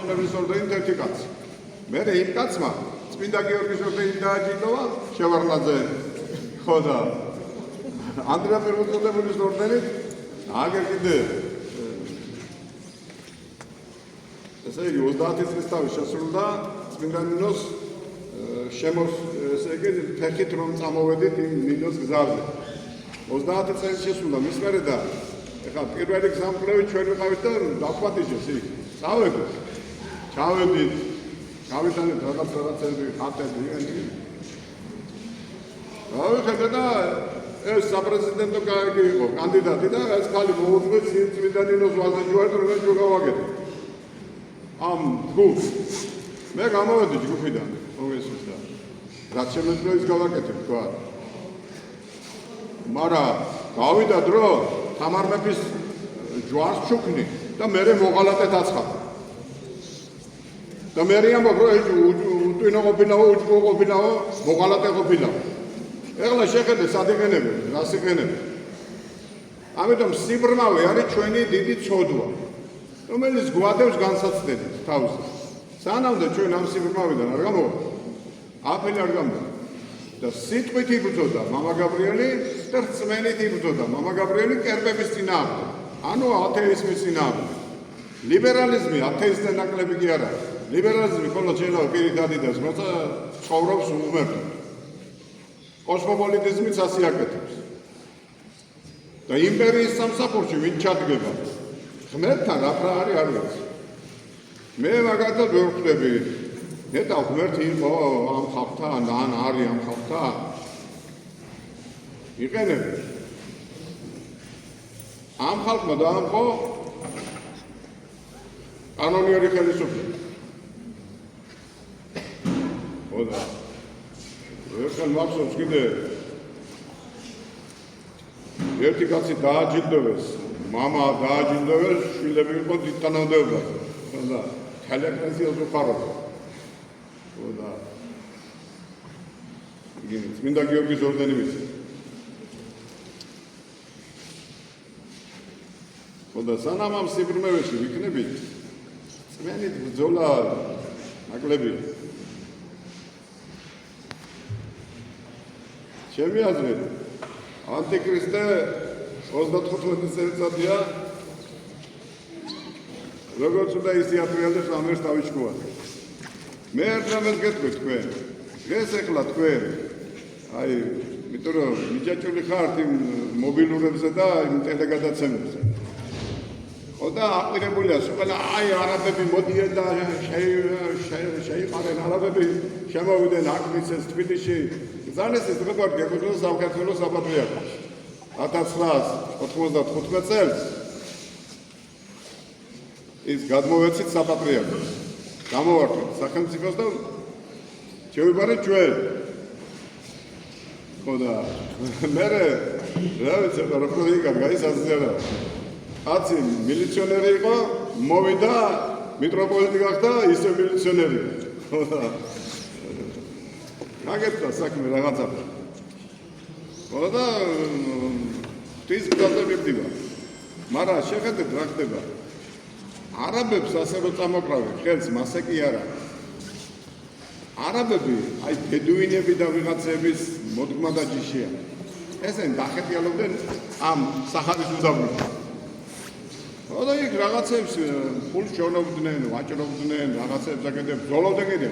სულთნების ორდენით ერთი კაცი. მე იმ კაცმა წმინდა გიორგის ორდენით დააჯილდოვა შევარლაძე ხო და ანდრია პირველწოდებულის ორდენით აგერ კიდე ესე იგი 30 წლის თავი შესრულდა წმინდა ნინოს ესე იგი ფეხით რომ წამოვედით იმ ნინოს გზაზე 30 წელი შესრულდა მის მერე და ეხლა პირველი გზამკვლევი ჩვენ ვიყავით და დაგვატიჟეს იქ წავედით ჩავედით გავიტანეთ რაღაცები ხატები გავიხადე და ეს საპრეზიდენტო იყო კანდიდატი და ეს ხალი მოუწყვეთ წმინდა ნინოს ვაზა ჯვართ რომ ეს გავაკეთე ამ ჯგუფს მე გამოვედი ჯგუფიდან მოგესმის და რაც შემეძლო ის გავაკეთე თქვა მაგრამ გავიდა დრო თამარ მეფის ჯვარს ჩუქნი და მე მოღალატეთ აცხადა და მე ამბობ რომ უტვინო ყოფილაო უჯგო ყოფილაო მოღალატე ყოფილაო ეხლა შეხედე სად იყენებენ რას იყენებენ ამიტომ სიბრმავე არის ჩვენი დიდი ცოდვა რომელიც გვადევს განსაცდელით თავზე სანამდე ჩვენ ამ სიბრმავიდან არ გამოვა აფელი არ გამოვა და სიტყვით იბრძოდა მამა გაბრიელი და რწმენით იბრძოდა მამა გაბრიელი კერპების წინააღმდეგ ანუ ათეიზმის წინააღმდეგ ლიბერალიზმი ათეისტთა ნაკლები კი არა ლიბერალიზმი მხოლოდ შეიძლება პირით ადიდას როცა ცხოვრობს უღმერთოდ კოსმოპოლიტიზმიც ასე აკეთებს და იმპერიის სამსახურში ვინ ჩადგება ღმერთთან რა არის არ ვიცი მე მაგათად ვერ ხვდები ნეტა ღმერთი იყო ამ ხალხთან ან არის ამ ხალხთან იყენებს ამ ხალხმა დაამხო კანონიერი ხელისუფლება ხოდა ერთხელ მახსოვს კიდე ერთი კაცი დააჯილდოვეს მამა დააჯილდოვეს შვილები იყო დიდ თანამდებობაზე ხოდა თელეკრეზიას უყაროდა ხოდა იგივე წმინდა გიორგის ორდენი მისცა ხოდა სანამ ამ სიბრმავეში ვიქნებით წმენით ბრძოლა ნაკლებია ჩემი აზრით ანტიქრისტე 35 წელიწადია როგორც უნდა ისი აპრიალებს ამერს თავიშკოვად მე ერთმანეთს გეტყვი თქვენ დღეს ეხლა თქვენ აი იმიტომ რომ მიჯაჭული ხართ იმ მობილურებზე და იმ ტელეგადაცემებზე ხოდა აყირებულია ყველა აი არაბები მოდიან და შეიყარენ არაბები შემოვიდნენ აქ მისცეს თბილისში ზანეს ეს როგორ გეკუთვნის სამკეთელოს საპატრიარქოში 1995 წელს ის გადმოვეცით საპატრიარქოს გამოვარდნით სახელმწიფოს და შევიბარეთ ჩვენ ხოდა მე რა ვიცი რა პროექტი გაიზარდა აცი მილიციონერი იყო მოვიდა მიტროპოლიტი გახდა ისე მილიციონერი ხოდა მაგეთდა საქმე რაღაცა ხოდა ის გზაზე მივდივარ მაგრამ შეხედეთ რა ხდება არაბებს ასე რომ წამოყრავენ ხელს მასე კი არა არაბები აი ბედუინები და ვიღაცების მოდგმა და ჯიშია ესენ დახეთიალობდნენ ამ საჰარის უდაბნოში ხოდა იქ რაღაცებს ფულს ჩორნობდნენ ვაჭრობდნენ რაღაცებს აკეთებდნენ ბრძოლობდნენ კიდე